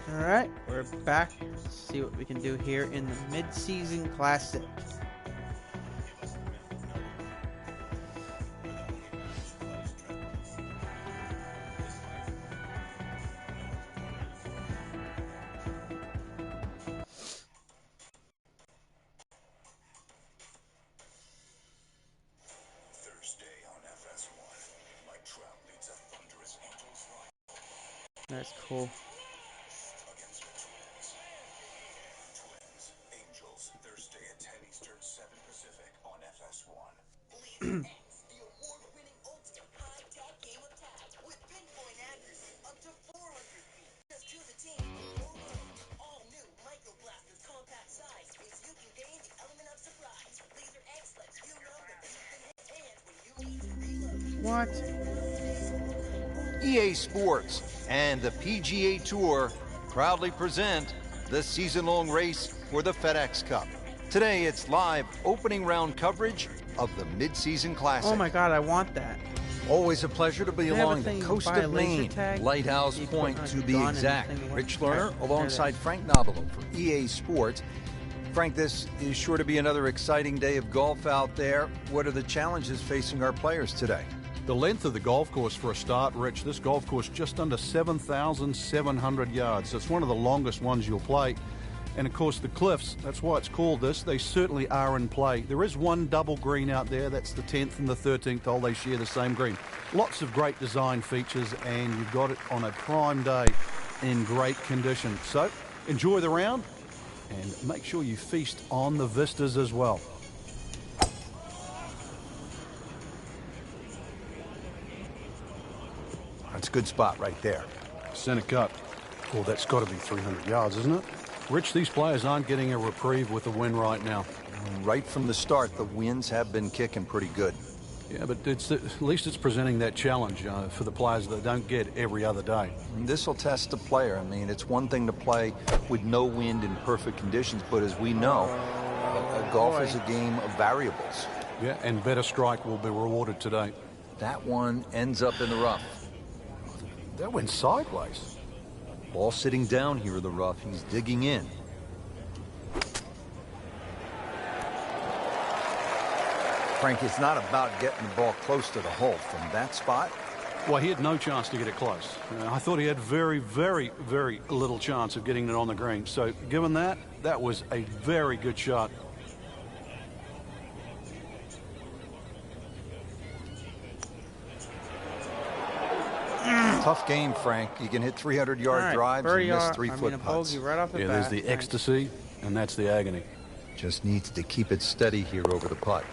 Alright, we're back. Let's see what we can do here in the mid-season classic. That's cool. Thursday at 10 Eastern, 7 Pacific on FS1. The award-winning ultimate high-tech game of tag with pinpoint accuracy up to 400 feet. Just choose a team or range. All new McILroy compact size means you can gain the element of surprise. Laser X lets you know that you can hit hands when you need to reload. What? EA Sports and the PGA Tour proudly present the season-long race for the FedEx Cup. Today, it's live opening round coverage of the mid-season classic. Oh my god, I want that. Always a pleasure to be along the coast of Maine, Lighthouse Point to be exact. Rich Lerner alongside Frank Nobilo for EA Sports. Frank, this is sure to be another exciting day of golf out there. What are the challenges facing our players today? The length of the golf course for a start, Rich. This golf course just under 7,700 yards. It's one of the longest ones you'll play. And of course the cliffs, that's why it's called this, they certainly are in play. There is one double green out there, that's the 10th and the 13th hole, they share the same green. Lots of great design features, and you've got it on a prime day in great condition. So enjoy the round and make sure you feast on the vistas as well. That's a good spot right there. Center cut. Well, that's got to be 300 yards, isn't it? Rich, these players aren't getting a reprieve with the wind right now. Right from the start, the winds have been kicking pretty good. Yeah, but at least it's presenting that challenge for the players that don't get every other day. This will test the player. I mean, it's one thing to play with no wind in perfect conditions, but as we know, golf is a game of variables. Yeah, and better strike will be rewarded today. That one ends up in the rough. That went sideways. Ball sitting down here in the rough. He's digging in. Frank, it's not about getting the ball close to the hole. From that spot, well, he had no chance to get it close. I thought he had very, very, very little chance of getting it on the green. So given that, that was a very good shot. Tough game, Frank. You can hit 300-yard drives and miss 3-foot putts. Right off the bat. There's the ecstasy, and that's the agony. Just needs to keep it steady here over the putt.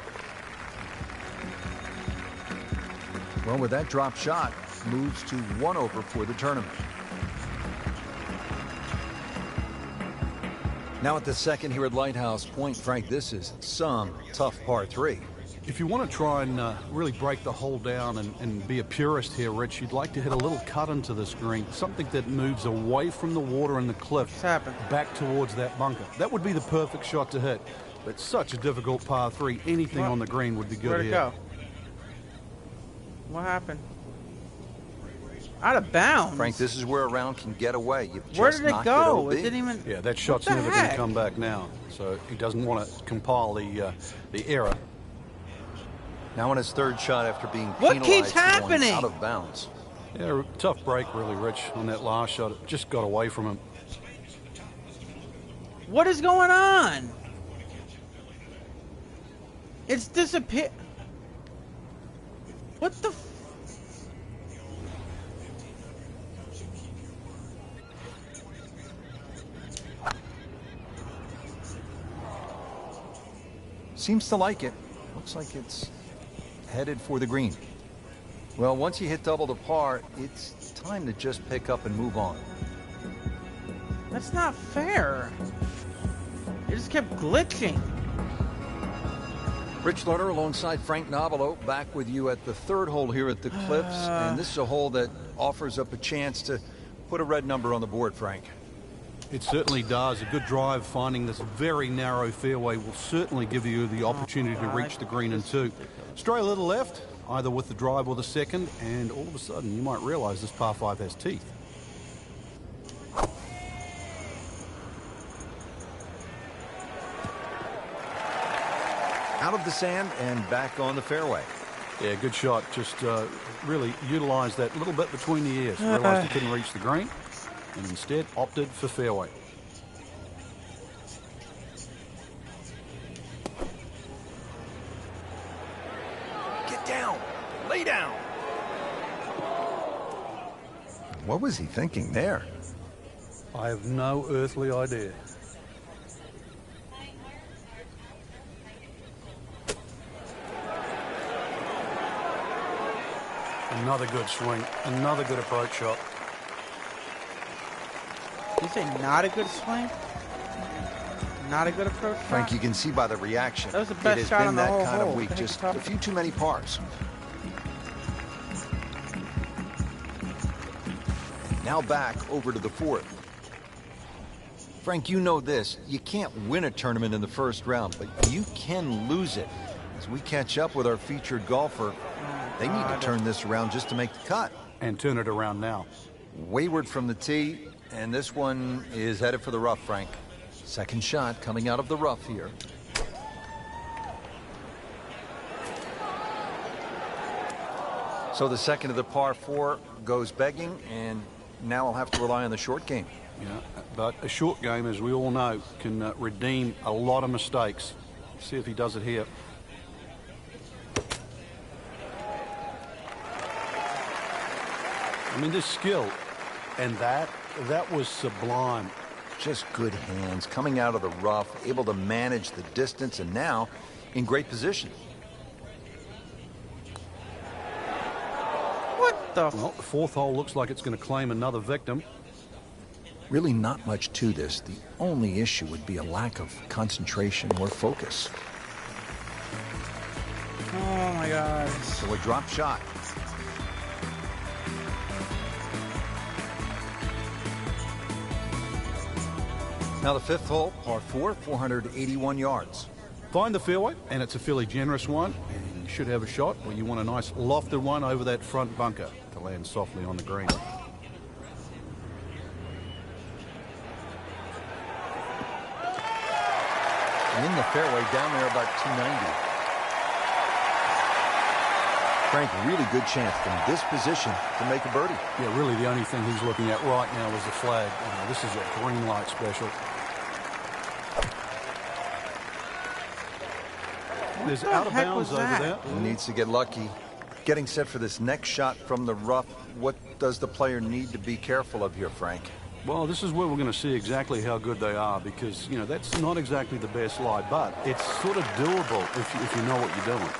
Well, with that drop shot, moves to 1 over for the tournament. Now at the second here at Lighthouse Point, Frank, this is some tough par 3. If you want to try and really break the hole down and be a purist here, Rich, you'd like to hit a little cut into this green, something that moves away from the water and the cliff, back towards that bunker. That would be the perfect shot to hit. But such a difficult par 3. Anything on the green would be good. Where'd it go? What happened? Out of bounds. Frank, this is where a round can get away. Where did it go? It didn't even. Yeah, that shot's never going to come back now. So he doesn't want to compile the error. Now on his third shot after being penalized, what keeps happening? Out of bounds. Yeah, tough break really, Rich, on that last shot. It just got away from him. What is going on? It's disappeared. What the f... Seems to like it. Looks like it's headed for the green. Well, once you hit double the par, it's time to just pick up and move on. That's not fair. It just kept glitching. Rich Lerner alongside Frank Nobilo back with you at the third hole here at the Cliffs. And this is a hole that offers up a chance to put a red number on the board, Frank. It certainly does. A good drive finding this very narrow fairway will certainly give you the opportunity to reach the green in 2. Stray a little left, either with the drive or the second, and all of a sudden you might realize this par 5 has teeth. out of the sand and back on the fairway. Yeah, good shot. Just really utilized that little bit between the ears. Realized he couldn't reach the green and instead opted for fairway. Get down. Lay down. What was he thinking there? I have no earthly idea. Another good swing. Another good approach shot. Did you say not a good swing? Not a good approach shot? Frank, you can see by the reaction. That was the best shot on the whole It has been that kind hole. of week. Just a few too many pars. Now back over to the fourth. Frank, you know this. You can't win a tournament in the first round, but you can lose it. As we catch up with our featured golfer, they need to turn this around just to make the cut. And turn it around now. Wayward from the tee, and this one is headed for the rough, Frank. Second shot coming out of the rough here. So the second of the par 4 goes begging, and now I'll have to rely on the short game. Yeah, but a short game, as we all know, can redeem a lot of mistakes. See if he does it here. I mean, this skill, and that was sublime. Just good hands, coming out of the rough, able to manage the distance, and now in great position. What the? Well, the fourth hole looks like it's going to claim another victim. Really not much to this. The only issue would be a lack of concentration or focus. Oh my God. So a drop shot. Now the fifth hole, par 4, 481 yards. Find the fairway, and it's a fairly generous one, and you should have a shot where you want a nice lofted one over that front bunker to land softly on the green. In the fairway, down there about 290. Frank, really good chance from this position to make a birdie. Yeah, really the only thing he's looking at right now is the flag. This is a green light special. There's out of bounds over there. He needs to get lucky. Getting set for this next shot from the rough, what does the player need to be careful of here, Frank? Well, this is where we're going to see exactly how good they are, because, you know, that's not exactly the best lie, but it's sort of doable if you know what you're doing.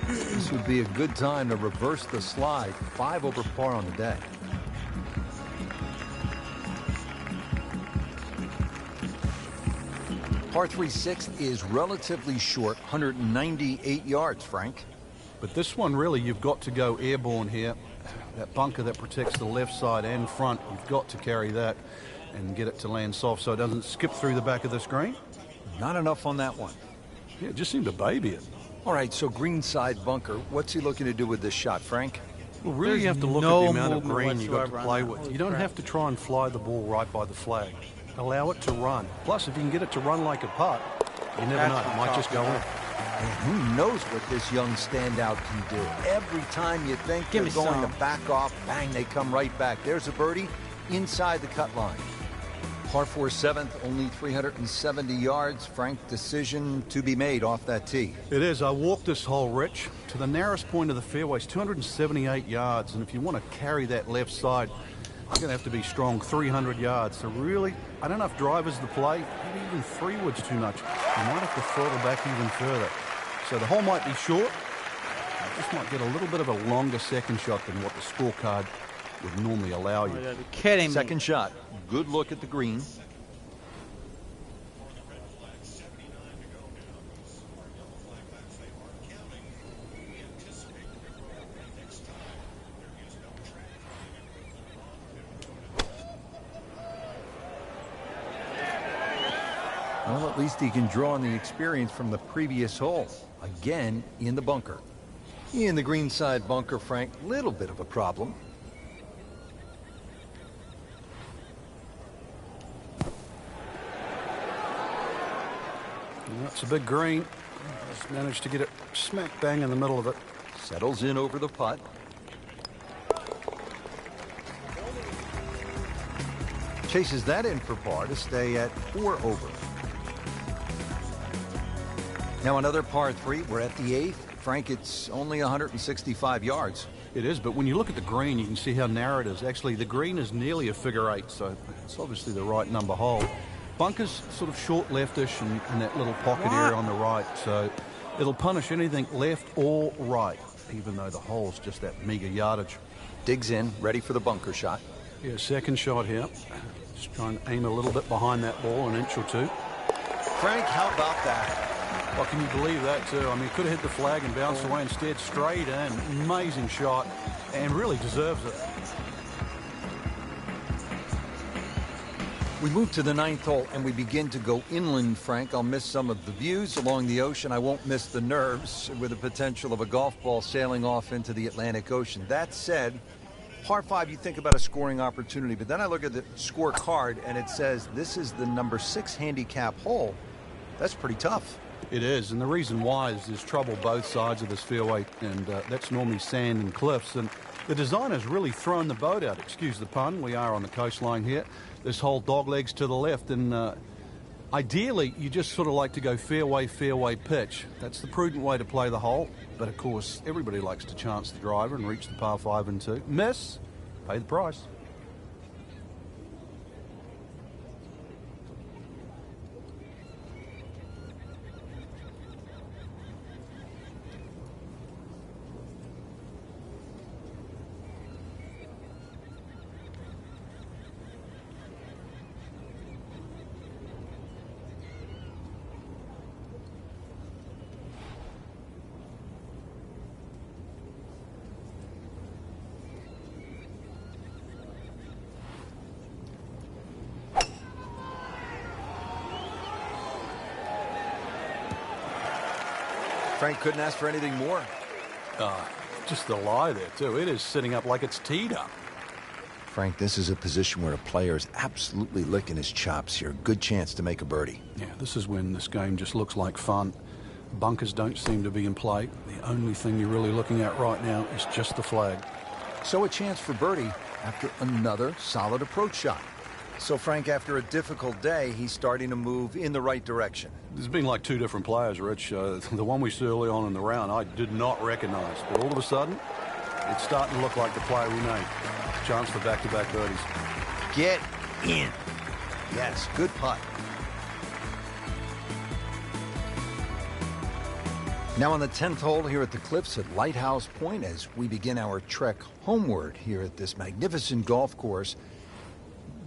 This would be a good time to reverse the slide. 5 over par on the day. Par 3/6 is relatively short, 198 yards, Frank. But this one, really, you've got to go airborne here. That bunker that protects the left side and front, you've got to carry that and get it to land soft so it doesn't skip through the back of the screen. Not enough on that one. Yeah, it just seemed to baby it. All right, so green side bunker. What's he looking to do with this shot, Frank? Well, really, you have to look at the amount of green you've got to play with. You don't have to try and fly the ball right by the flag. Allow it to run. Plus, if you can get it to run like a putt, you never know. It might just go in. And who knows what this young standout can do. Every time you think they're going to back off, bang, they come right back. There's a birdie inside the cut line. Par 4 7th, only 370 yards. Frank, decision to be made off that tee. It is. I walked this hole, Rich, to the narrowest point of the fairway. It's 278 yards. And if you want to carry that left side, you're going to have to be strong, 300 yards. So really, I don't know if driver's the play. Maybe even 3 wood's too much. You might have to throttle back even further. So the hole might be short. This might get a little bit of a longer second shot than what the scorecard would normally allow you. Oh, you're kidding me. Second shot. Good look at the green. Well, at least he can draw on the experience from the previous hole. Again, in the bunker. In the green side bunker, Frank, little bit of a problem. That's a big green. Just managed to get it smack bang in the middle of it. Settles in over the putt. Chases that in for par to stay at 4 over. Now another par 3. We're at the 8th. Frank, it's only 165 yards. It is, but when you look at the green, you can see how narrow it is. Actually, the green is nearly a figure 8, so it's obviously the right number hole. Bunker's sort of short leftish and that little pocket area on the right, so it'll punish anything left or right, even though the hole's just that meager yardage. Digs in, ready for the bunker shot. Yeah, second shot here. Just try and aim a little bit behind that ball, an inch or two. Frank, how about that? Well, can you believe that, too? I mean, could have hit the flag and bounced away instead. Straight in. Amazing shot. And really deserves it. We move to the 9th hole, and we begin to go inland, Frank. I'll miss some of the views along the ocean. I won't miss the nerves with the potential of a golf ball sailing off into the Atlantic Ocean. That said, par 5, you think about a scoring opportunity, but then I look at the scorecard, and it says this is the number 6 handicap hole. That's pretty tough. It is, and the reason why is there's trouble both sides of this fairway, and that's normally sand and cliffs, and the designer's really thrown the boat out. Excuse the pun, we are on the coastline here. This whole dog legs to the left, and ideally you just sort of like to go fairway, fairway pitch. That's the prudent way to play the hole, but of course everybody likes to chance the driver and reach the par 5 and 2. Miss, pay the price. Frank couldn't ask for anything more. Just the lie there, too. It is sitting up like it's teed up. Frank, this is a position where a player is absolutely licking his chops here. Good chance to make a birdie. Yeah, this is when this game just looks like fun. Bunkers don't seem to be in play. The only thing you're really looking at right now is just the flag. So a chance for birdie after another solid approach shot. So, Frank, after a difficult day, he's starting to move in the right direction. There's been like 2 different players, Rich. The one we saw early on in the round, I did not recognize. But all of a sudden, it's starting to look like the player we named. Chance for back-to-back birdies. Get in. Yes, good putt. Now on the 10th hole here at the Cliffs at Lighthouse Point as we begin our trek homeward here at this magnificent golf course.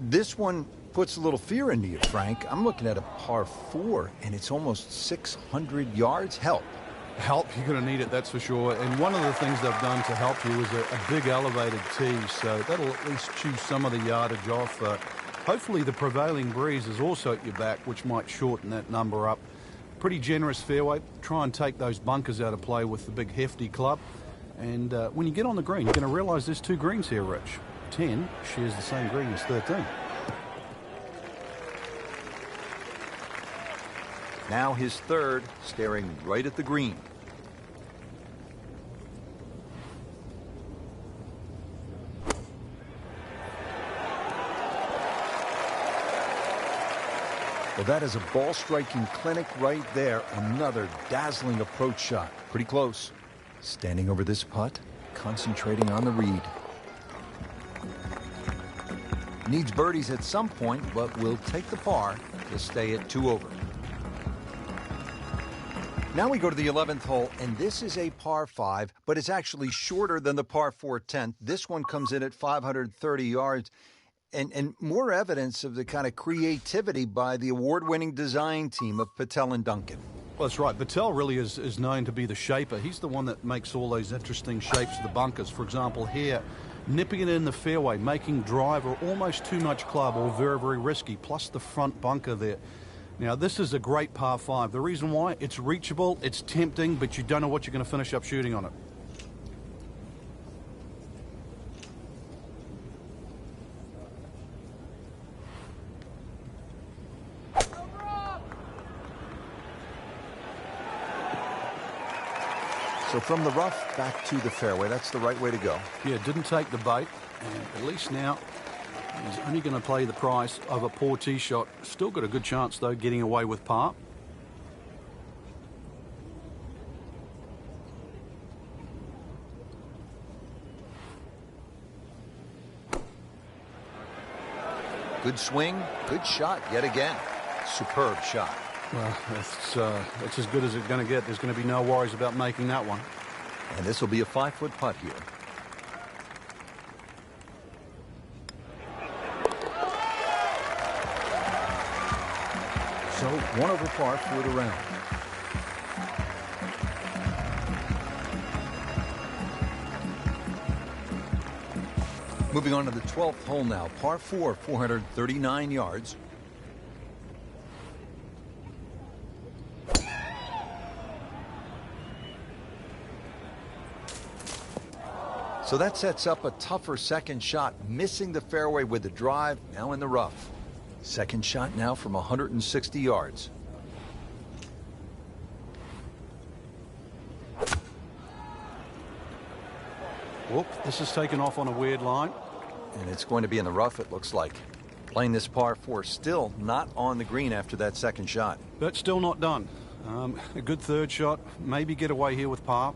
This one puts a little fear into you, Frank. I'm looking at a par 4, and it's almost 600 yards. Help. Help, you're going to need it, that's for sure. And one of the things they've done to help you is a big elevated tee, so that'll at least chew some of the yardage off. Hopefully the prevailing breeze is also at your back, which might shorten that number up. Pretty generous fairway. Try and take those bunkers out of play with the big hefty club. And when you get on the green, you're going to realize there's 2 greens here, Rich. 10 shares the same green as 13. Now his 3rd, staring right at the green. Well, that is a ball striking clinic right there. Another dazzling approach shot. Pretty close. Standing over this putt, concentrating on the read. Needs birdies at some point, but will take the par to stay at 2 over. Now we go to the 11th hole, and this is a par 5, but it's actually shorter than the par 4 10th. This one comes in at 530 yards, and more evidence of the kind of creativity by the award-winning design team of Patel and Duncan. Well, that's right. Patel really is known to be the shaper. He's the one that makes all those interesting shapes of the bunkers. For example, here, nipping it in the fairway, making driver almost too much club or very, very risky, plus the front bunker there. Now, this is a great par 5. The reason why, it's reachable, it's tempting, but you don't know what you're going to finish up shooting on it. So from the rough back to the fairway, that's the right way to go. Yeah, didn't take the bait, and at least now he's only going to play the price of a poor tee shot. Still got a good chance, though, getting away with par. Good swing, good shot yet again. Superb shot. Well, that's as good as it's going to get. There's going to be no worries about making that one. And this will be a 5-foot putt here. So 1 over par for the round. Moving on to the 12th hole now. Par 4, 439 yards. So that sets up a tougher second shot, missing the fairway with the drive, now in the rough. Second shot now from 160 yards. Whoop, this is taken off on a weird line. And it's going to be in the rough, it looks like. Playing this par 4, still not on the green after that second shot. But still not done. A good third shot, maybe get away here with par.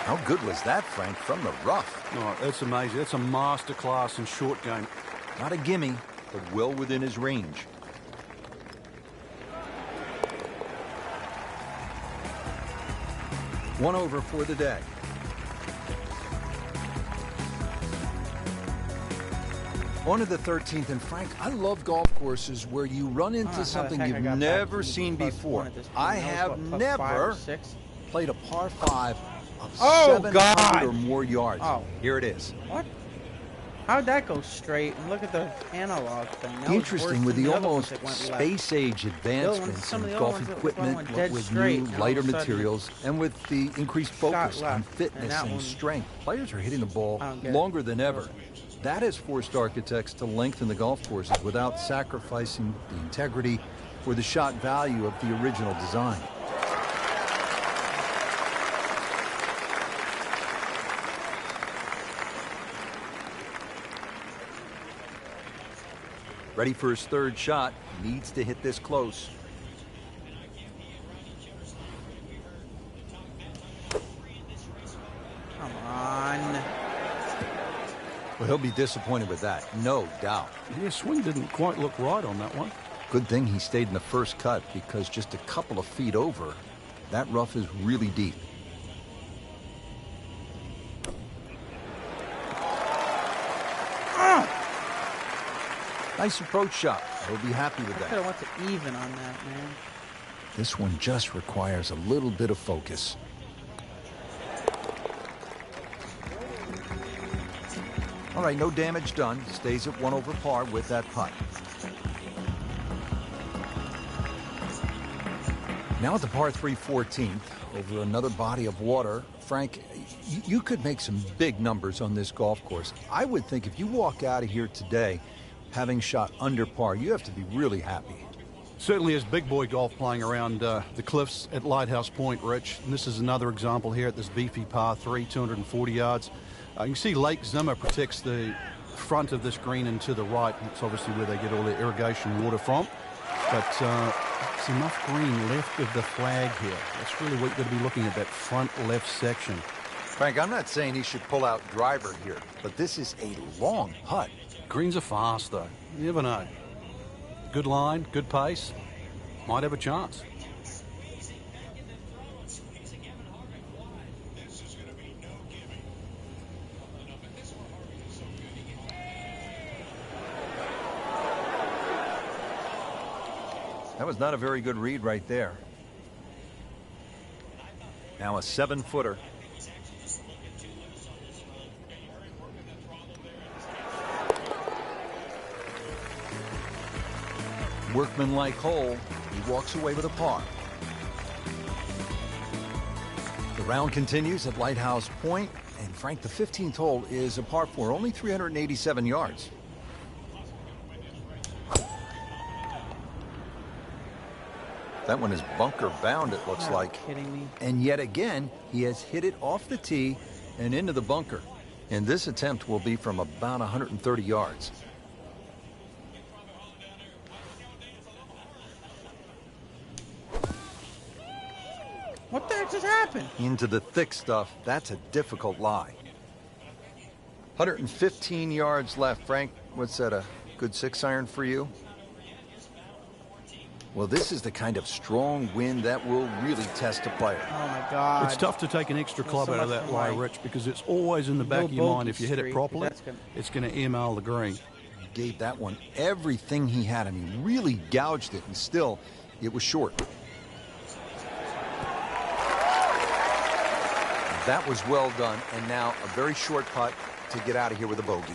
How good was that, Frank, from the rough? Oh, that's amazing. That's a masterclass in short game. Not a gimme, but well within his range. One over for the day. On to the 13th, and Frank, I love golf courses where you run into something you've never seen before. I have never played a par 5 of 700 or more yards. Oh. Here it is. What? How'd that go straight? And look at the analog thing. That Interesting, with was the worse than almost other ones that went left. space-age advancements Some of in the golf other ones that equipment, went dead with straight, new, and all lighter of a sudden materials, and with the increased focus shot on left, and fitness that and one- strength, players are hitting the ball I don't get it. longer than ever. That has forced architects to lengthen the golf courses without sacrificing the integrity or the shot value of the original design. Ready for his third shot. Needs to hit this close. Come on. Well, he'll be disappointed with that, no doubt. Yeah, swing didn't quite look right on that one. Good thing he stayed in the first cut, because just a couple of feet over, that rough is really deep. Nice approach shot. He'll be happy with I could that. have went to even on that, man. This one just requires a little bit of focus. All right, no damage done. Stays at 1 over par with that putt. Now at the par 3 14th, over another body of water. Frank, you could make some big numbers on this golf course. I would think if you walk out of here today having shot under par, you have to be really happy. Certainly is big boy golf playing around the cliffs at Lighthouse Point, Rich. And this is another example here at this beefy par 3, 240 yards. You can see Lake Zimmer protects the front of this green and to the right. That's obviously where they get all their irrigation water from. But it's enough green left of the flag here. That's really what you're going to be looking at, that front left section. Frank, I'm not saying he should pull out driver here, but this is a long putt. Greens are fast, though. You never know. Good line, good pace. Might have a chance. That was not a very good read right there. Now a 7-footer. Workmanlike hole. He walks away with a par. The round continues at Lighthouse Point, and Frank, the 15th hole is a par 4, only 387 yards. That one is bunker bound, it looks like. Kidding me. And yet again, he has hit it off the tee and into the bunker. And this attempt will be from about 130 yards. What the heck just happened? Into the thick stuff. That's a difficult lie. 115 yards left. Frank, what's that, a good 6-iron for you? Well, this is the kind of strong wind that will really test a player. Oh, my God. It's tough to take an extra club out of that lie, Rich, because it's always in the back of your mind. If you hit it properly, it's going to email the green. He gave that one everything he had. I mean, really gouged it, and still, it was short. That was well done, and now a very short putt to get out of here with a bogey.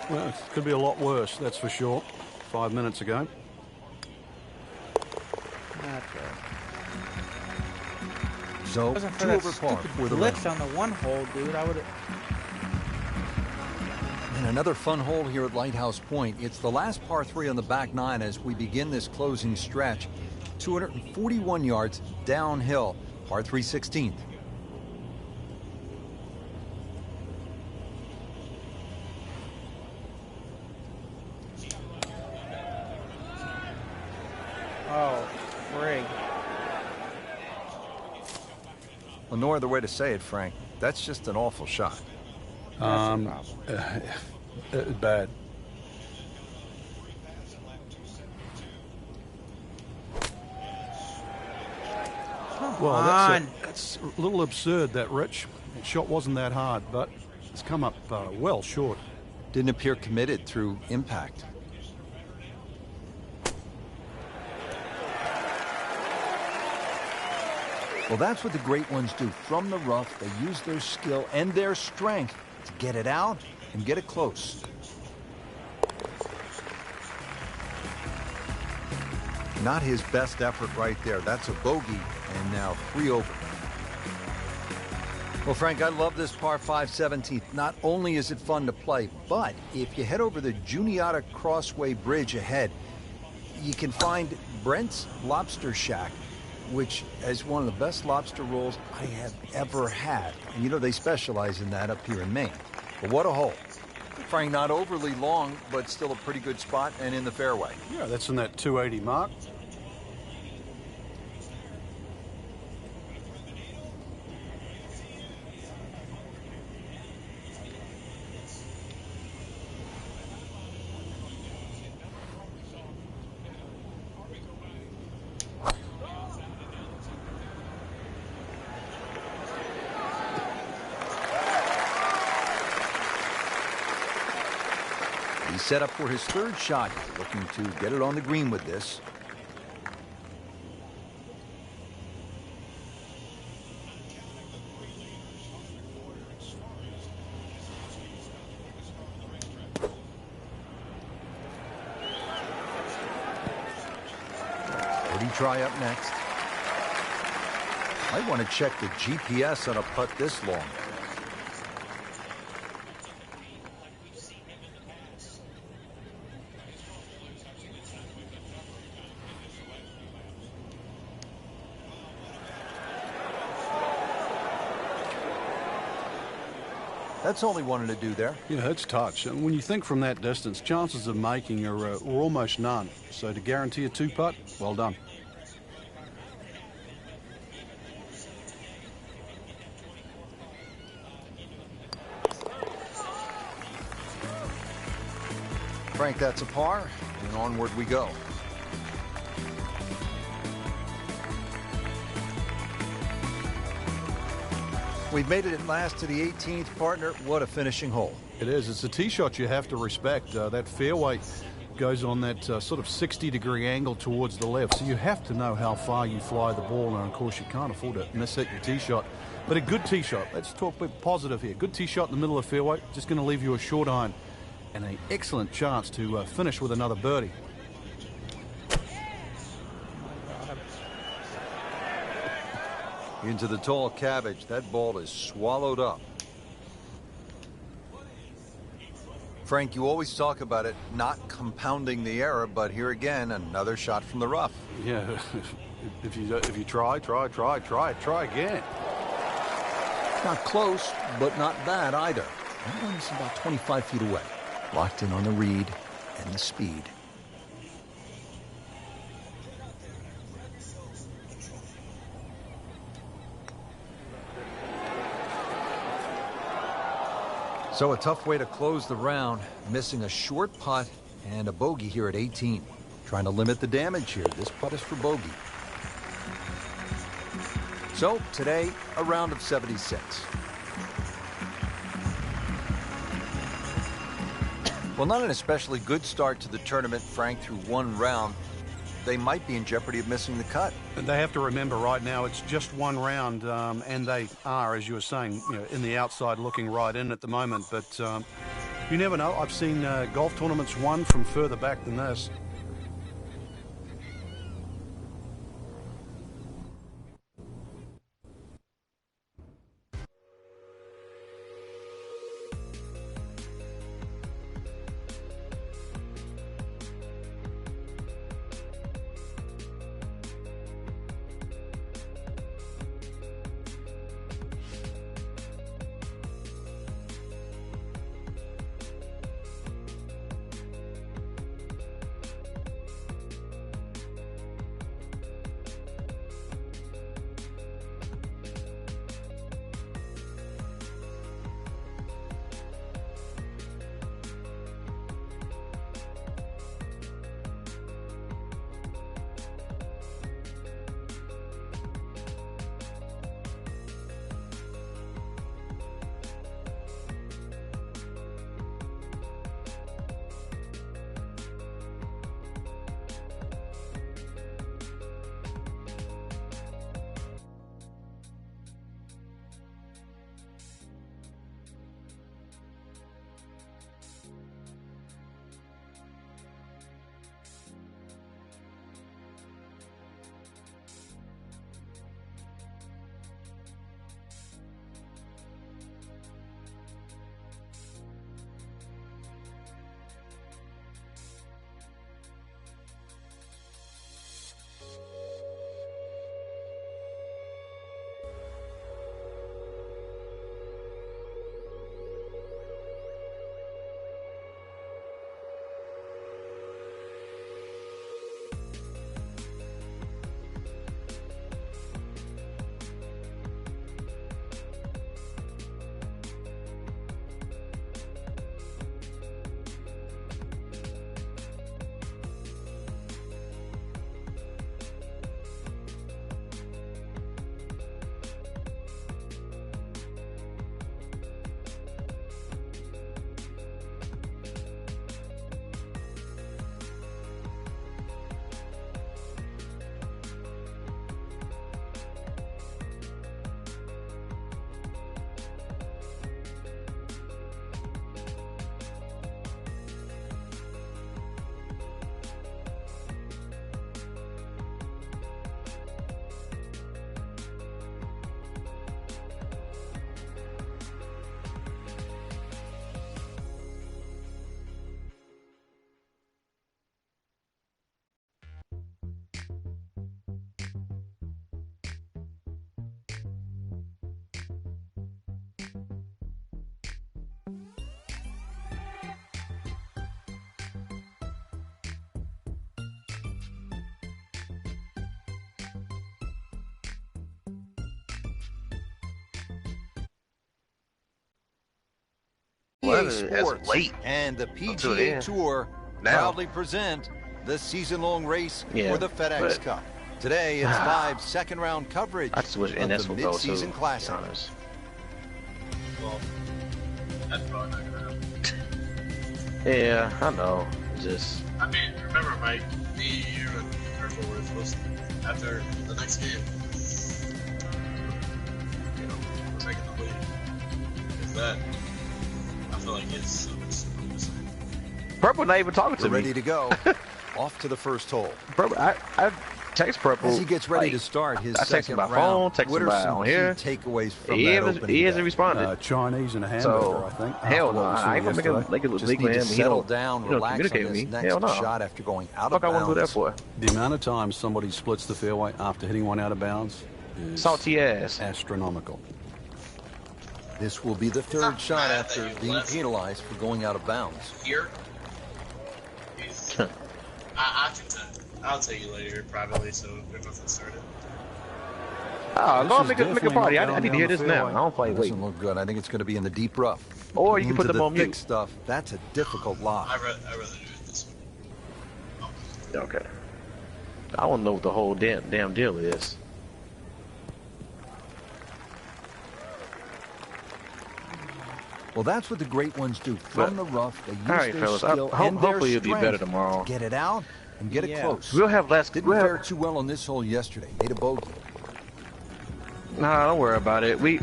Well, it could be a lot worse, that's for sure. 5 minutes ago. So, Wasn't for 2 that over par stupid for the glitch win. on the one hole, dude. I would have. And another fun hole here at Lighthouse Point. It's the last par 3 on the back 9 as we begin this closing stretch. 241 yards downhill, par 3 16th. Oh, frig. Well, no other way to say it, Frank. That's just an awful shot. Bad. Well, that's a little absurd, that, Rich. The shot wasn't that hard, but it's come up well short. Didn't appear committed through impact. Well, that's what the great ones do. From the rough, they use their skill and their strength to get it out and get it close. Not his best effort right there. That's a bogey, and now 3 over. Well, Frank, I love this par 5 17th. Not only is it fun to play, but if you head over the Juniata Crossway Bridge ahead, you can find Brent's Lobster Shack, which is one of the best lobster rolls I have ever had. And you know, they specialize in that up here in Maine. But what a hole. Frank, not overly long, but still a pretty good spot and in the fairway. Yeah, that's in that 280 mark. He's set up for his 3rd shot, looking to get it on the green with this. Birdie try up next. Might want to check the GPS on a putt this long. That's all he wanted to do there. Yeah, it's touch. And when you think from that distance, chances of making are almost none. So to guarantee a 2-putt, well done. Frank, that's a par, and onward we go. We've made it at last to the 18th, partner. What a finishing hole. It is. It's a tee shot you have to respect. That fairway goes on that sort of 60-degree angle towards the left, so you have to know how far you fly the ball, and of course you can't afford to miss hit your tee shot. But a good tee shot. Let's talk a bit positive here. Good tee shot in the middle of the fairway, just going to leave you a short iron, and an excellent chance to finish with another birdie. Into the tall cabbage. That ball is swallowed up. Frank, you always talk about it not compounding the error, but here again, another shot from the rough. Yeah, if you try again. Not close, but not bad either. That one's about 25 feet away. Locked in on the read and the speed. So a tough way to close the round, missing a short putt and a bogey here at 18. Trying to limit the damage here. This putt is for bogey. So today, a round of 76. Well, not an especially good start to the tournament, Frank, through one round. They might be in jeopardy of missing the cut. And they have to remember right now it's just one round, and they are, as you were saying, in the outside looking right in at the moment. But you never know. I've seen golf tournaments won from further back than this. PGA Sports late. And the PGA Tour proudly present the season-long race for the FedEx Cup. Today, it's live second-round coverage of the mid-season classic. Well, that's probably not gonna happen. Yeah, I know. Just. I mean, remember, Mike, me, you, and Careful were supposed to, after the next game, we're making the lead. Is that? I feel like it's. Purple not even talking to me. Ready to go. Off to the first hole. Purple, Text purple. As he gets ready like, to start his I text him second by round, phone, text what him are by some on key here. takeaways from He that hasn't, opening he hasn't day? responded. Chinese and a hamburger, So, I think. hell no. After what we saw I ain't gonna make him Just leak need with to him. He settle don't, down, he don't relax on communicate with this me. next Hell no. shot after going out Fuck, of I want to do that bounds. for. The amount of times somebody splits the fairway after hitting one out of bounds is Salty ass. astronomical. This will be the third not shot mad after that you being left. penalized for going out of bounds. Here. I'll tell you later privately, so we're both started. Oh, This go is make a definitely party. not I going need to down hear the this now. fairway. I don't play It wait. doesn't look good. I think it's going to be in the deep rough. Or you can put Into them the on thick mute. stuff. That's a difficult lock. I rather do it this way. Okay. I want to know what the whole damn deal is. Well, that's what the great ones do. From the rough, they use All right, their fellas. skill and their Hopefully it'll be strength better tomorrow. to get it out and get it close. We'll have less. Didn't fare too well on this hole yesterday. Made a bogey. Nah, don't worry about it. We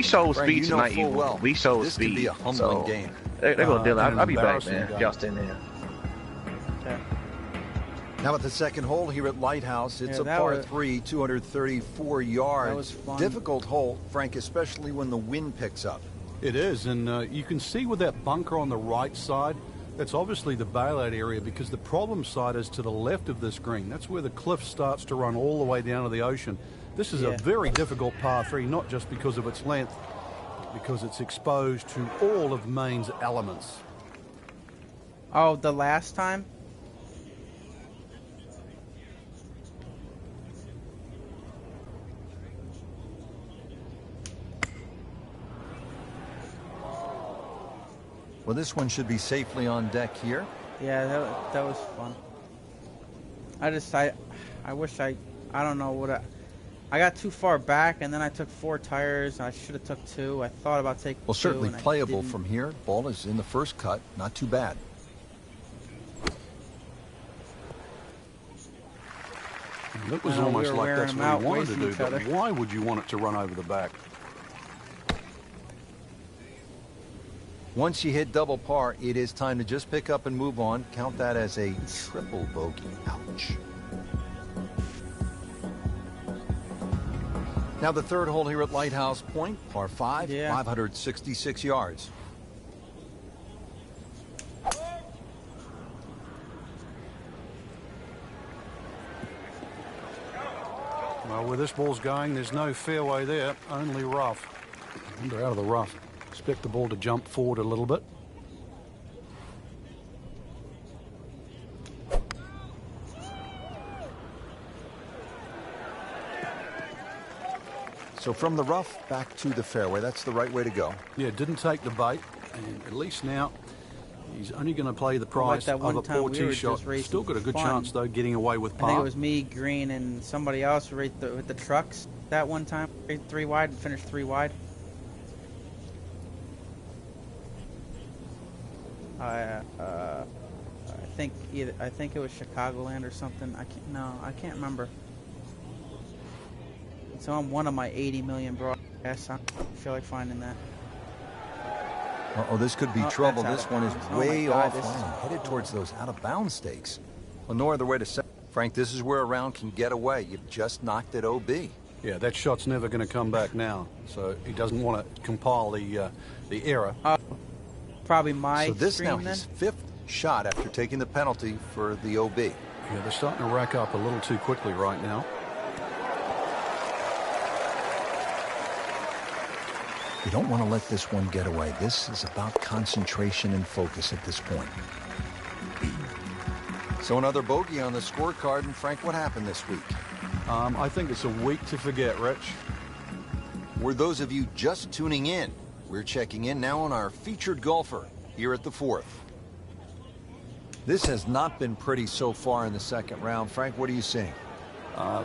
showed Frank, speed you know tonight. full well We showed this speed. could be a humbling so game. They're gonna deal. I'll be back, embarrassing man. game. Y'all stay in there. Okay. Now at the second hole here at Lighthouse, it's Yeah, a that par was- 3, 234 yards. was fun. Difficult hole, Frank, especially when the wind picks up. It is, and you can see with that bunker on the right side, that's obviously the bailout area because the problem side is to the left of this green. That's where the cliff starts to run all the way down to the ocean. This is a very difficult par 3, not just because of its length, because it's exposed to all of Maine's elements. Oh, the last time? Well, this one should be safely on deck here. Yeah, that was fun. I wish I don't know what I got too far back and then I took 4 tires. I should have took 2. I thought about taking Well, 2, certainly and I playable didn't. from here. Ball is in the first cut. Not too bad. It was I know, we almost were like wearing that's them what out, he wanted to racing do, each but other. why would you want it to run over the back? Once you hit double par, it is time to just pick up and move on. Count that as a triple bogey. Ouch. Now the third hole here at Lighthouse Point, par 5, 566 yards. Well, where this ball's going, there's no fairway there, only rough. Under out of the rough. Expect the ball to jump forward a little bit. So from the rough back to the fairway, that's the right way to go. Yeah, didn't take the bait, and at least now he's only going to play the price that of one a time poor we were tee shot. just racing Still got a good fun. chance, though, getting away with I par. think it was me, Green, and somebody else with the trucks that one time. 3 wide, finished 3 wide. I think it was Chicagoland or something. I can't remember. It's on one of my 80 million broadcasts. I feel like finding that. Uh-oh, this could be Oh, trouble. that's This out of one is bounds. Oh my way God, off this is line, headed towards those out-of-bounds stakes. Well, no other way to say, Frank, this is where a round can get away. You've just knocked it OB. Yeah, that shot's never going to come back now, so he doesn't want to compile the error. Probably my So this stream now then. his 5th shot after taking the penalty for the OB. Yeah, they're starting to rack up a little too quickly right now. You don't want to let this one get away. This is about concentration and focus at this point. So another bogey on the scorecard. And Frank, what happened this week? I think it's a week to forget, Rich. For those of you just tuning in, we're checking in now on our featured golfer here at the 4th. This has not been pretty so far in the second round. Frank, what are you seeing? The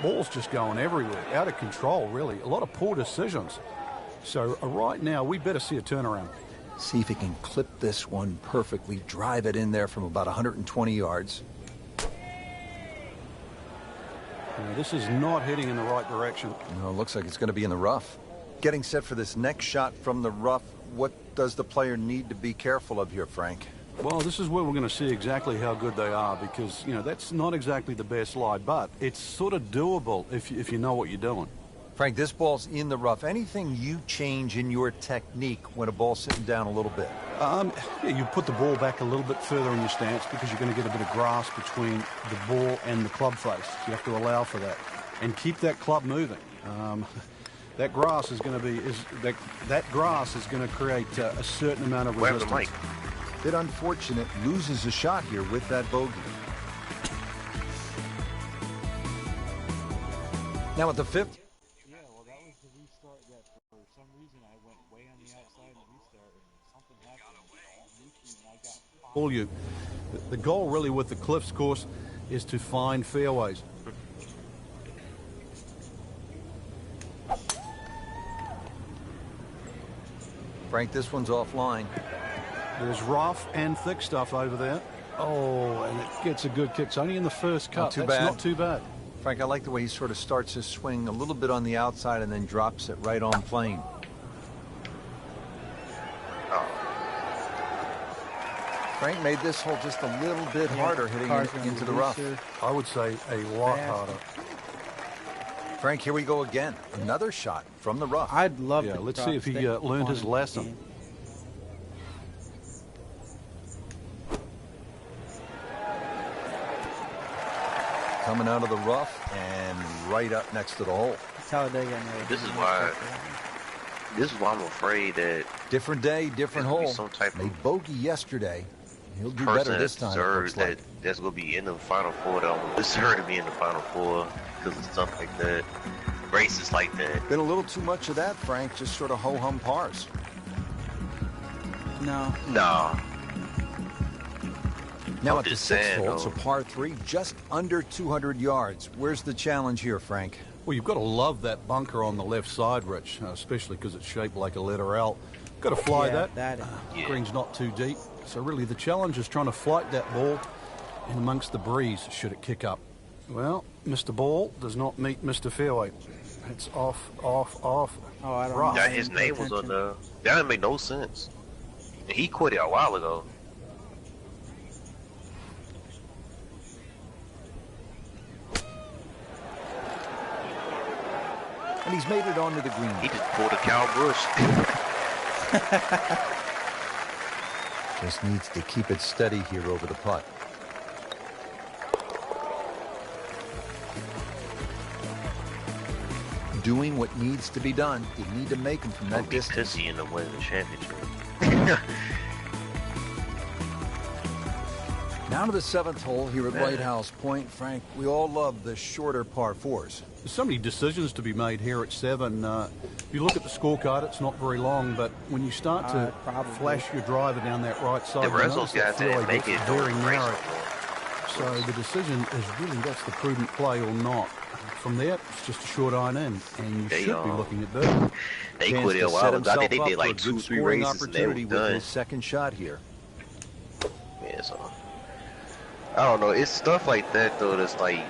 ball's just going everywhere, out of control, really. A lot of poor decisions. So right now, we better see a turnaround. See if he can clip this one perfectly, drive it in there from about 120 yards. This is not heading in the right direction. No, it looks like it's going to be in the rough. Getting set for this next shot from the rough, what does the player need to be careful of here, Frank? Well, this is where we're going to see exactly how good they are because, you know, that's not exactly the best lie, but it's sort of doable if you know what you're doing. Frank, this ball's in the rough. Anything you change in your technique when a ball's sitting down a little bit? Yeah, you put the ball back a little bit further in your stance because you're going to get a bit of grass between the ball and the club face. You have to allow for that and keep that club moving. That grass is going to be that grass is going to create a certain amount of resistance. Bit unfortunate, loses a shot here with that bogey. Now at the 5th. Yeah, well, that was the restart that for some reason I went way on the outside and restart and something happened. All you. The goal really with the Cliffs course is to find fairways. Frank, this one's offline. There's rough and thick stuff over there. Oh, and it gets a good kick. It's only in the first cut. Not too That's bad. not too bad. Frank, I like the way he sort of starts his swing a little bit on the outside and then drops it right on plane. Frank made this hole just a little bit harder hitting it into the rough. I would say a lot harder. Frank, here we go again. Another shot from the rough. I'd love to. Let's see if he learned his lesson. Coming out of the rough and right up next to the hole. This is why I'm afraid that different day, different hole. Some type made of bogey yesterday. He'll do better this time. Deserves that that's gonna be in the final four. That will deserve to be in the final four because of stuff like that, races like that. Been a little too much of that, Frank. Just sort of ho hum pars. No. Now at the 6th hole, it's a par 3, just under 200 yards. Where's the challenge here, Frank? Well, you've got to love that bunker on the left side, Rich, especially because it's shaped like a letter L. Got to fly that. Green's not too deep. So really the challenge is trying to flight that ball in amongst the breeze should it kick up. Well, Mr. Ball does not meet Mr. Fairway. It's off. Oh, I don't know. Yeah, his name was on the... That didn't make no sense. He quit it a while ago. And he's made it onto the green. He just pulled a Cal Bush. Just needs to keep it steady here over the putt. Doing what needs to be done. You need to make him from that distance. Pissy in the win the championship. Now to the 7th hole here at Lighthouse Point. Frank, we all love the shorter par 4s. There's so many decisions to be made here at 7. If you look at the scorecard, it's not very long, but when you start to flash your driver down that right side, the rest of those guys didn't make it very narrow. So the decision is really that's the prudent play or not. From there, it's just a short iron in, and you should be looking at that. They quit it a while ago. I think they did like 2-3 races and they were with done. his second shot here. Yeah, so I don't know. It's stuff like that though that's like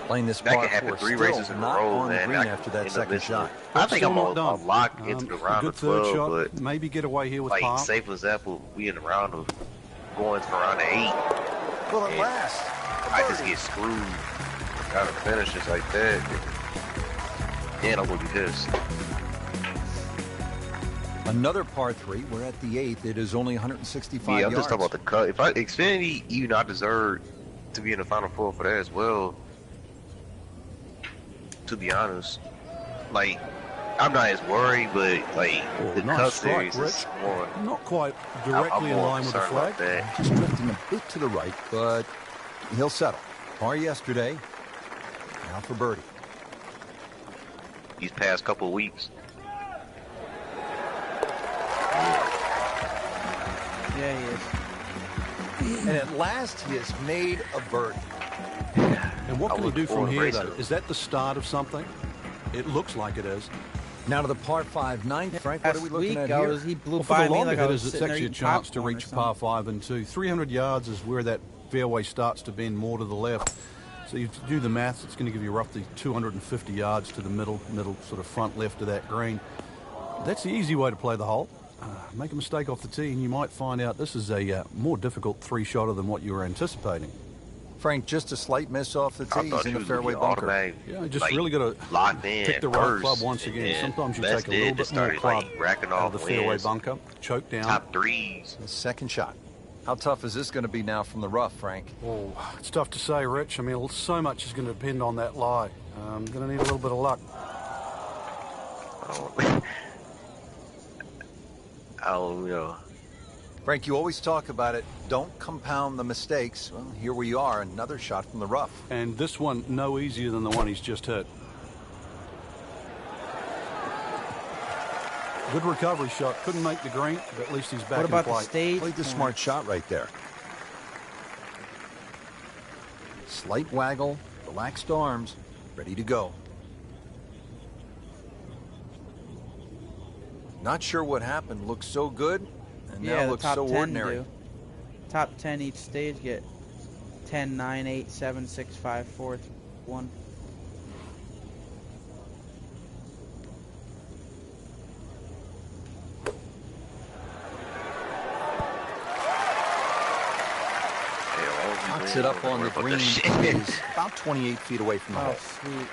playing this that par can happen 4 3 races in a row, man. Green after that second shot. I think I'm gonna lock into the round of 12, shot, but maybe get away here with like par. say for example, we in the round of going to the round of 8. Will it last? I just get screwed out of finishes like that. Then I'm gonna be pissed. Another par 3. We're at the 8th. It is only 165 Yeah, I'm yards. just talking about the cut. If Xfinity, I deserve to be in the final 4 for that as well. To be honest, like I'm not as worried, but like the Cup Series is more. Not quite directly in line with the flag. Just drifting a bit to the right, but he'll settle. Par yesterday. Now for birdie. These past couple of weeks. Yeah, he is. And at last, he has made a birdie. And what can you do from here, though? Is that the start of something? It looks like it is. Now to the par 5 9th. Frank, what are we looking at here? He blew For by the me longer like I was hitters, it's sitting there actually a eating chance to popcorn reach or par something. 5 and 2. 300 yards is where that fairway starts to bend more to the left. So you do the maths, it's going to give you roughly 250 yards to the middle sort of front left of that green. That's the easy way to play the hole. make a mistake off the tee and you might find out this is a more difficult three-shotter than what you were anticipating. Frank, just a slight miss off the tee. He's in the fairway bunker. Yeah, just really got to locked in pick the right club once again. Sometimes you take a little bit more club racking out off of the fairway bunker, choke down. Top threes. The second shot. How tough is this going to be now from the rough, Frank? Oh, it's tough to say, Rich. I mean, so much is going to depend on that lie. I'm going to need a little bit of luck. Oh, yeah. Frank, you always talk about it. Don't compound the mistakes. Well, here we are, another shot from the rough. And this one, no easier than the one he's just hit. Good recovery shot. Couldn't make the green, but at least he's back in play. What about the stage? Played the smart shot right there. Slight waggle, relaxed arms, ready to go. Not sure what happened. Looks so good. And yeah, now looks so ordinary. Top 10 each stage get 10, 9, 8, 7, 6, 5, 4, 1. Knocks it up on the green. Is about 28 feet away from the hole. Sweet.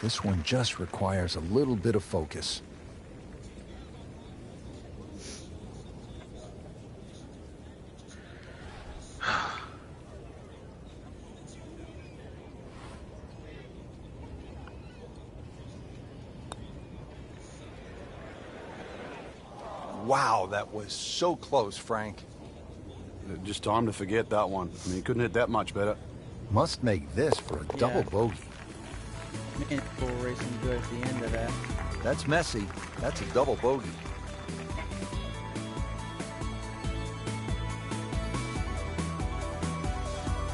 This one just requires a little bit of focus. Wow, that was so close, Frank. Just time to forget that one. I mean, he couldn't hit that much better. Must make this for a double bogey. Man, full racing good at the end of that. That's messy. That's a double bogey.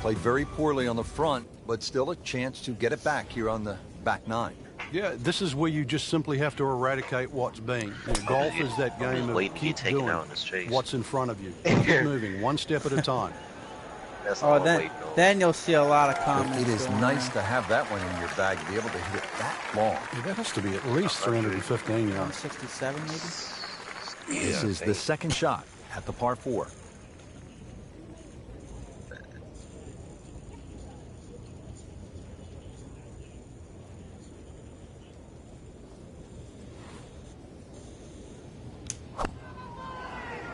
Played very poorly on the front, but still a chance to get it back here on the back nine. Yeah, this is where you just simply have to eradicate what's been. You know, golf is that game of keep doing what's in front of you. Keep moving, one step at a time. Then you'll see a lot of comments. It is nice to have that one in your bag to be able to hit it that long. Yeah, that has to be at least 315 yards. 167 maybe? This is the second shot at the par 4.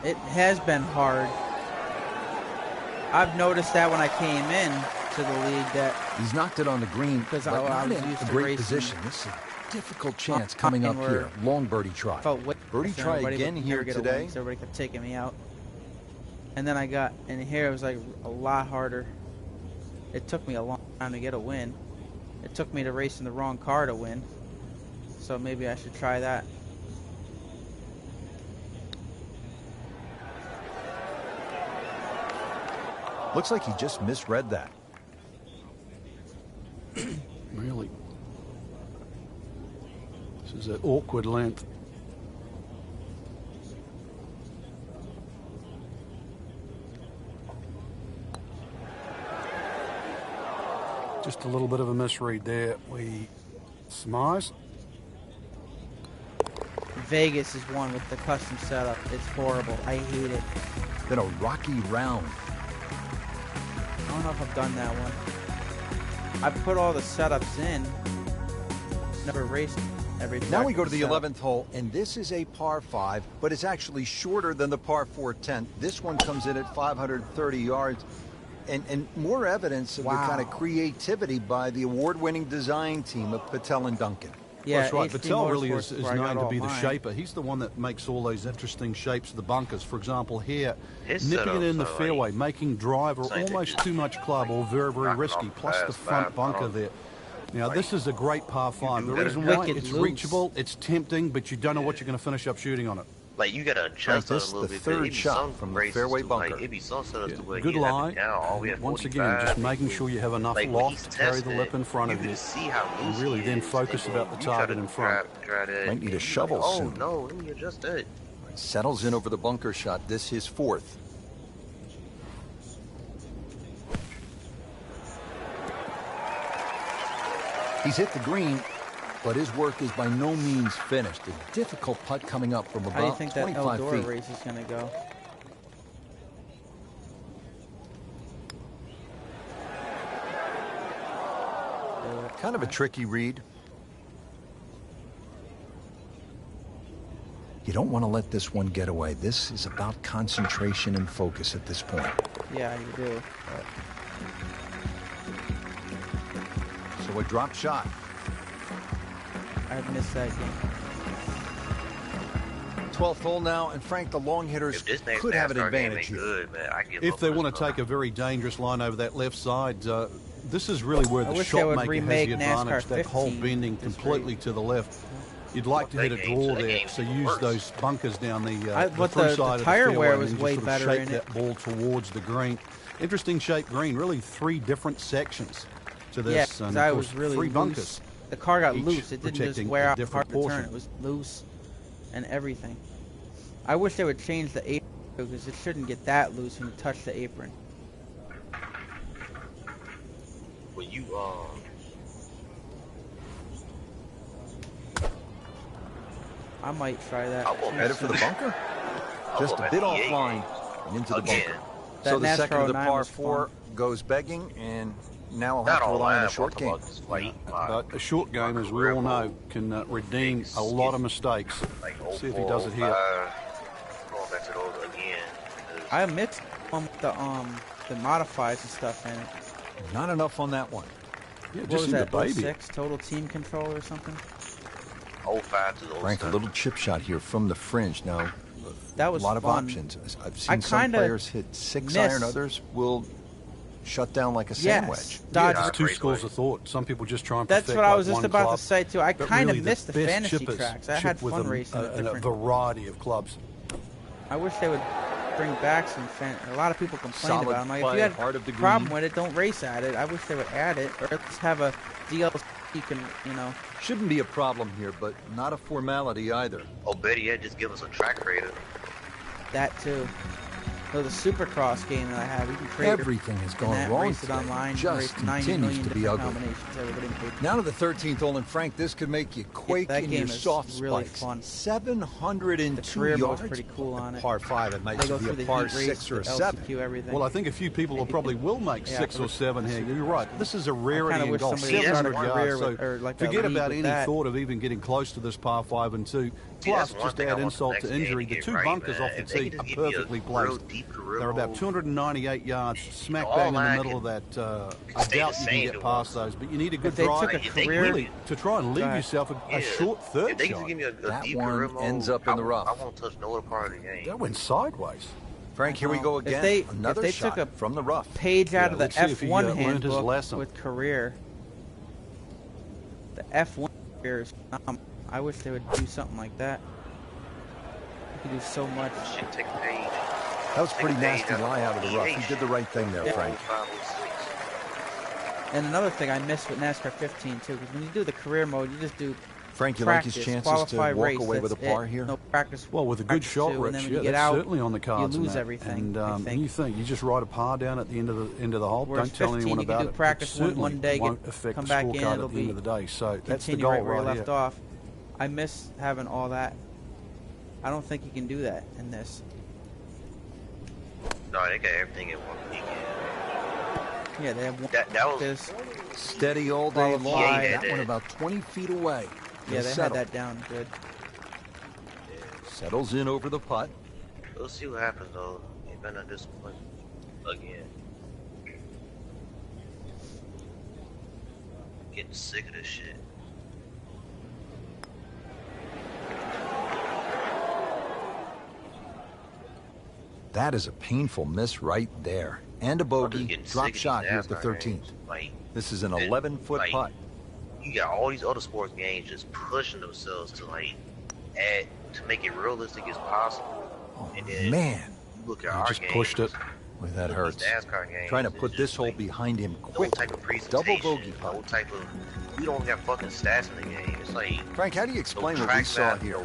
It has been hard. I've noticed that when I came in to the league that he's knocked it on the green, but I was not in used a to great racing. position. This is a difficult chance coming up here. Long birdie try. Birdie try again here today. Everybody kept taking me out. And then I got in here, it was like a lot harder. It took me a long time to get a win. It took me to race in the wrong car to win. So maybe I should try that. Looks like he just misread that. Really? This is an awkward length. Just a little bit of a misread there. We smize. Vegas is one with the custom setup. It's horrible. I hate it. Been a rocky round. I don't know if I've done that one. I put all the setups in. Never raced every Now we go to the 11th hole, and this is a par 5, but it's actually shorter than the par 4 10th. This one comes in at 530 yards. And more evidence of the kind of creativity by the award-winning design team of Patel and Duncan. Yeah, that's right. Patel really is known to be the mine. shaper. He's the one that makes all those interesting shapes of the bunkers. For example, here, His nipping it in the setups are fairway, making drive or something almost that too much club or very, very risky, plus the front bunker there. Now, this is a great par 5. The reason why Wicked it's loose. reachable, it's tempting, but you don't know what you're going to finish up shooting on it. Like, you gotta adjust This a is little the bit. third shot from the fairway bunker. Like, it be some setups to where Good you have lie. it down all the way at Once 45. again, just making sure you have enough Like, when loft he's to carry the tested, lip in front you of can you. see how And loose really he then is, focus and about the you try target to in front. try that. Might need a shovel Oh, soon. no, let me adjust that. Settles in over the bunker shot. This his 4th. He's hit the green. but his work is by no means finished. A difficult putt coming up from How do you about think that 25 Eldora feet. race is going to go? Kind of a tricky read. You don't want to let this one get away. This is about concentration and focus at this point. Yeah, you do. So a drop shot. I've missed that game. 12th hole now, and Frank, the long hitters could have an advantage here. Good, man. I give If up they on want this to take a very dangerous line over that left side, this is really where the wish they shot would maker has remake the advantage. NASCAR That whole 15 bending this completely to the left. You'd like to hit a draw there, so use those bunkers down the through side of the tire wear fairway was and just way sort of better shape in that ball towards the green. Interesting shaped green, really 3 different sections to Yeah, this. because and I of was course, really 3 loose. bunkers. The car got each loose. It didn't just protecting wear a out the different part of the turn. portion. It was loose and everything. I wish they would change the apron because it shouldn't get that loose when you touch the apron. When you I might try that. Headed for the bunker? Just a bit offline and into the bunker. That So the NASCAR second of the 09 par was 4 fun. goes begging, and now I'll have to rely on a short game. But a short game, as we all know, can redeem a lot of mistakes. See if he does it here. Going back to those again. I mixed the modifieds and stuff in it. Not enough on that one. Yeah, What just was in the that? baby. 06 total team control or something? 05 to 07. Frank, a little chip shot here from the fringe. Now, That was a lot of fun. options. I've I seen some kinda players hit 6 iron, others will shut down like a sandwich. Dodge. There's 2 schools of thought. Some people just try and That's perfect what I like was just one about club, to say too. I but kind of really missed the best fantasy chippers tracks. I chip had with fun racing a different. variety of clubs. I wish they would bring back some a lot of people complained Solid about it. I'm like, play, if you had heart of the a problem green. with it, don't race at it. I wish they would add it, or let's have a DLC you can, Shouldn't be a problem here, but not a formality either. Oh, better yet, just give us a track creator. that too. So the Supercross game that I have, you can create Everything has gone wrong race it today. online, Just race 90 continues million to be different ugly. combinations. Everybody can Now to the 13th hole, and Frank, this could make you quake that in game your is soft really spikes. fun. 702 The career mode's yards. pretty cool on it. Par 5, it might They go be through a the par heat race, 6 or a the 7. LCQ, everything. Well, I think a few people probably will make Yeah, 6 or 7 here. You're right. This is a rarity kinda in wish golf. somebody had 700 started a yards. career So with- or like a forget league about with any that. thought of even getting close to this par 5 and 2. See, that's Plus, one just thing I add want the insult next to game injury, to the get 2 right, bunkers man. off the If they tee can are just give me a perfectly real placed. deep career They're about mode, 298 yards, smack all bang in the I middle can of that. I stay doubt the you same can to get past one. those, but you need a good If they drive. took a If they career, Really, to try and leave Go ahead. yourself Yeah. a short If third they can shot. just give me a That deep one career mode, ends up in the rough. I won't touch no other part of the game. That went sideways. Frank, here we go If again. they- Another if they shot took a from the rough. page out Yeah, of the let's see if he, F1 learned his handbook lesson. with career. The F1 career is I wish they would do something like that. You could do so much. Shit, take a page. That was a pretty Take a page nasty out of lie out of the rough. EA He shit. did the right thing there, Frank. 05, 06. And another thing I missed with NASCAR 15 too, because when you do the career mode, you just do Frank, you like practice, his chances to qualify, walk race, away with a that's par it. here? No practice. Well, with a good practice shot, too, and Rich, then when yeah, you get that's out, certainly on the cards. you in lose that. everything. And I think. you think you just write a par down at the end of the hole. Whereas Don't tell 15, anyone you can about do it. practice It certainly one day, won't affect come the back in, scorecard it'll at the end be of the day. So that's the continue goal right where you right left here. off. I miss having all that. I don't think you can do that in this. No, they got everything in one weekend. Yeah, they have one. That was This. Steady all day long. Qualify. That one about 20 feet away. Yeah, He'll they settle. had that down good. Settles in over the putt. We'll see what happens though. They better not disappoint again. Getting sick of this shit. That is a painful miss right there. And a I'm just bogey. getting sick Drop of these shot. Here's the NASCAR 13th. games. Like, This is an and, 11-foot like, putt. you got all these other sports games just pushing themselves to like add to make it realistic as possible. Oh, And then man. you look at He our just games, pushed it. Boy, that hurts. these NASCAR games, Trying to it's put just this hole like behind him no quick. type of presentation, Double bogey no putt. type of. We don't have fucking stats in the game. It's like Frank, how do you explain no what we track saw map, here?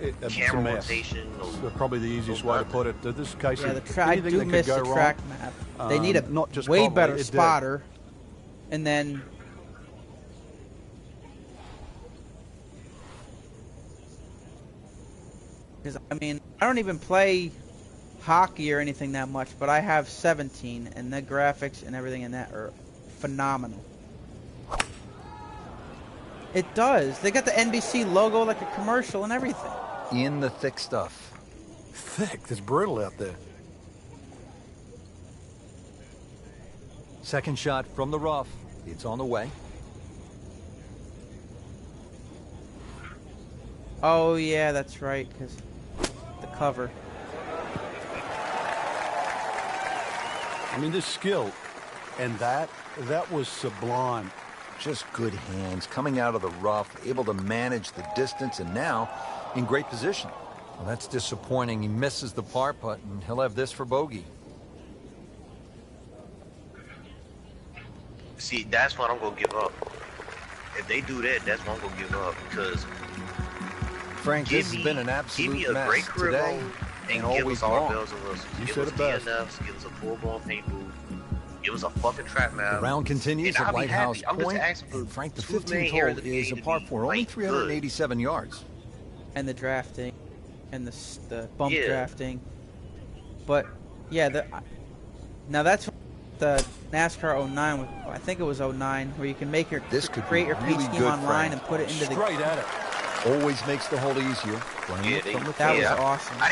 It's a camera mess. rotation, no. That's probably the easiest way to put it. This case, Yeah, of I anything do that miss could the go track wrong. map. They need a not just way probably, better it did. spotter, and then Because, I mean, I don't even play hockey or anything that much, but I have 17, and the graphics and everything in that are phenomenal. It does. They got the NBC logo like a commercial and everything. In the thick stuff. Thick. It's brutal out there. Second shot from the rough. It's on the way. Oh, yeah, that's right, because the cover. I mean, this skill and that was sublime. Just good hands, coming out of the rough, able to manage the distance, and now in great position. Well, that's disappointing. He misses the par putt, and he'll have this for bogey. See, that's what I'm gonna give up. If they do that, that's what I'm gonna give up. Because Frank, this has been an absolute mess today and all week long. You said it best. Give us a full-blown paint booth. Give us a fucking trap map. The round continues at Lighthouse Point. And Frank, the 15th hole is a par 4, only 387 yards. And the drafting, and the bump drafting. But yeah, now that's the NASCAR 09. I think it was 09, where you can make your create your paint scheme online and put it into the straight at it. Always makes the hole easier. That was awesome. I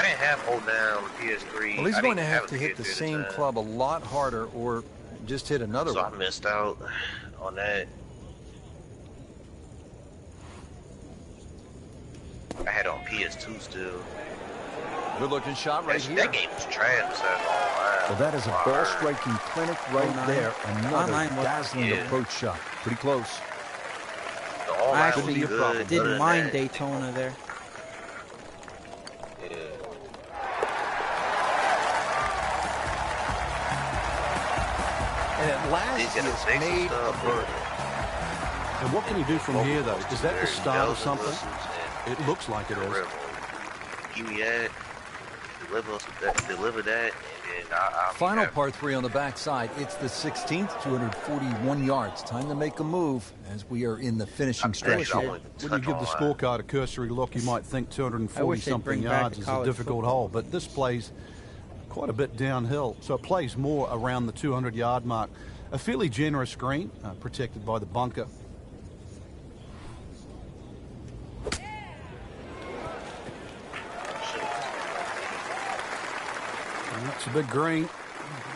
didn't have hold down PS3. Well, he's going to have to hit the same club a lot harder, or just hit another one. So I missed out on that. I had it on PS2 still. Good looking shot right here. That game was trash. Well, that is a ball striking clinic right there. Another dazzling approach shot. Pretty close. I actually didn't mind Daytona there. And at last, he's made a birdie. And what can you do from here, though? Is that the start of something? It looks like it is. Give me that. Deliver that. And I'll Final par 3 on the backside. It's the 16th, 241 yards. Time to make a move as we are in the finishing stretch here. When you give the scorecard a cursory look, you might think 240-something yards is a difficult hole, but this plays quite a bit downhill, so it plays more around the 200-yard mark. A fairly generous green, protected by the bunker. And that's a big green.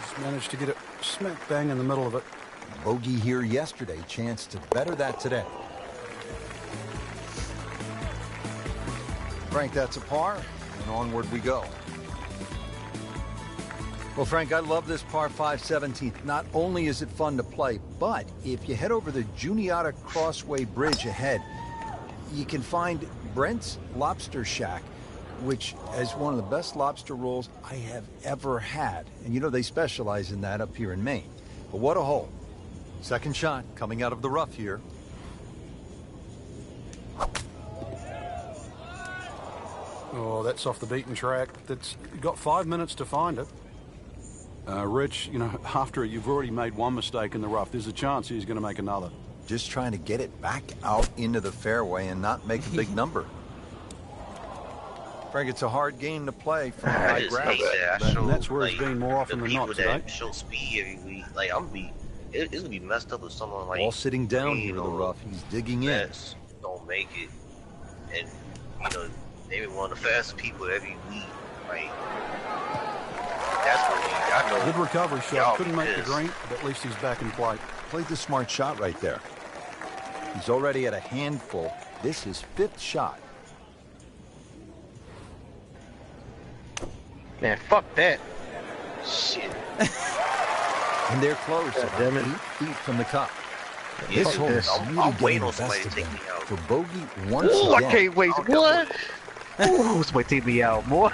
Just managed to get it smack bang in the middle of it. Bogey here yesterday, chance to better that today. Frank, that's a par, and onward we go. Well, Frank, I love this par 5 17th. Not only is it fun to play, but if you head over the Juniata Crossway Bridge ahead, you can find Brent's Lobster Shack, which is one of the best lobster rolls I have ever had. And you know, they specialize in that up here in Maine. But what a hole. Second shot coming out of the rough here. Oh, that's off the beaten track. That's got 5 minutes to find it. Rich, you know, after you've already made one mistake in the rough, there's a chance he's going to make another. Just trying to get it back out into the fairway and not make a big number. Frank, it's a hard game to play from high ground. And that's where it's been more often than not today. Show speed every week. Like, it's going to be messed up with someone like... All sitting down here in the rough. He's digging in. Don't make it. And, you know, maybe one of the fastest people every week. Like... That's what I know. Good recovery shot. Couldn't make the green, but at least he's back in play. Played the smart shot right there. He's already at a handful. This is 5th shot. Man, fuck that. Shit. And they're close, about 8 feet from the cup. This hole is really getting the best of them. For bogey once again. I can't wait. What? Ooh, somebody take me out, boy.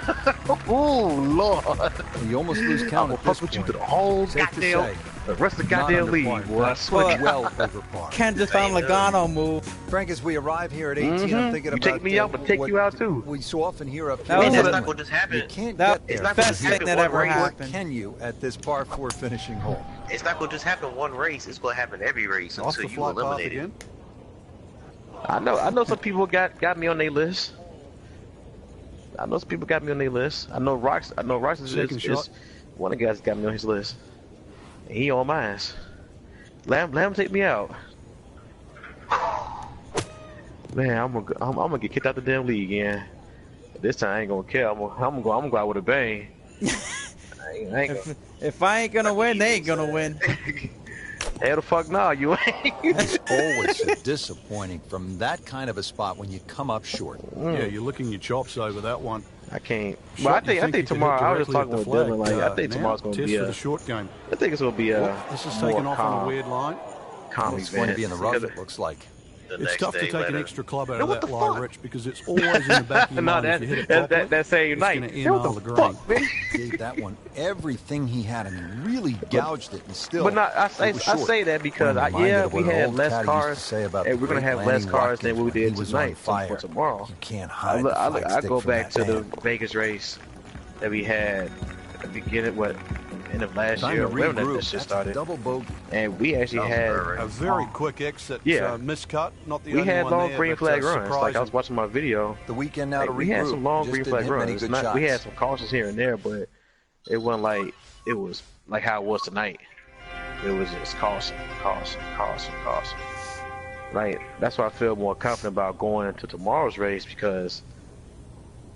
Oh, Lord. You almost lose count at this point. You to the whole goddamn, the rest of the goddamn league, boy. I swear. Well over par. Ken just found Logano move. Frank, as we arrive here at 18, I'm thinking about... You take me out, but take you out, too. We so often hear up here. That's not what just happened. You can't get there. It's not the best thing that ever happened. What can you at this par 4 finishing hole? It's not going to just happen one race. It's going to happen every race until you eliminate it. I know some people got me on their list. I know some people got me on their list. I know Rocks is one of the guys that got me on his list. And he on mine. Let him take me out. Man, I'm gonna get kicked out the damn league again. This time I ain't gonna care. I'm gonna go out with a bang. If I ain't gonna win, they ain't gonna win. Hell the fuck no, you ain't. It's always so disappointing from that kind of a spot when you come up short. Yeah, you're licking your chops over that one. I can't. But I think tomorrow. I was just talking with Dylan. Like I think tomorrow's gonna be for the short game. I think it's gonna be this is taking off on a weird line. It's going to be in the rough. It looks like. It's tough to take an extra club out of that lie, Rich, because it's always in the back of your mind. If you hit it properly, that same night. It's going to inhale the green. Gave that one everything he had. I mean, really gouged it, and still. But not, I say that because we had less cars, and we're gonna have less cars than what we did tonight for tomorrow. You can't hide. I go back to the Vegas race that we had at the beginning, end of last year, whenever that shit started. Double bogey. And we actually had a very quick exit, miscut. Not the only one. We had long green flag runs. Surprising. Like I was watching my video. The weekend now to regroup. We had some long green flag runs. We had some cautions here and there, but it wasn't like it was like how it was tonight. It was just caution. Like that's why I feel more confident about going into tomorrow's race because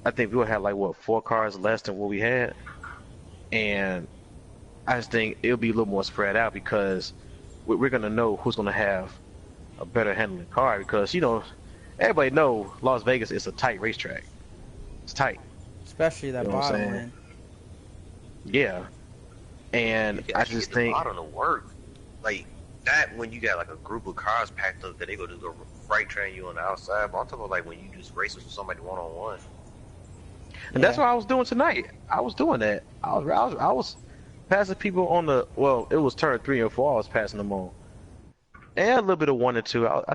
I think we will have like 4 cars less than what we had, and I just think it'll be a little more spread out because we're gonna know who's gonna have a better handling car because everybody know Las Vegas is a tight racetrack. It's tight, especially that bottom lane. Yeah, and I just think bottom to work like that when you got like a group of cars packed up that they go to the freight train you on the outside. But I'm talking about like when you just races with somebody one-on-one. And that's what I was doing tonight. I was doing that. I was passing people on it was turn 3 and 4. I was passing them on, and a little bit of 1 and 2. I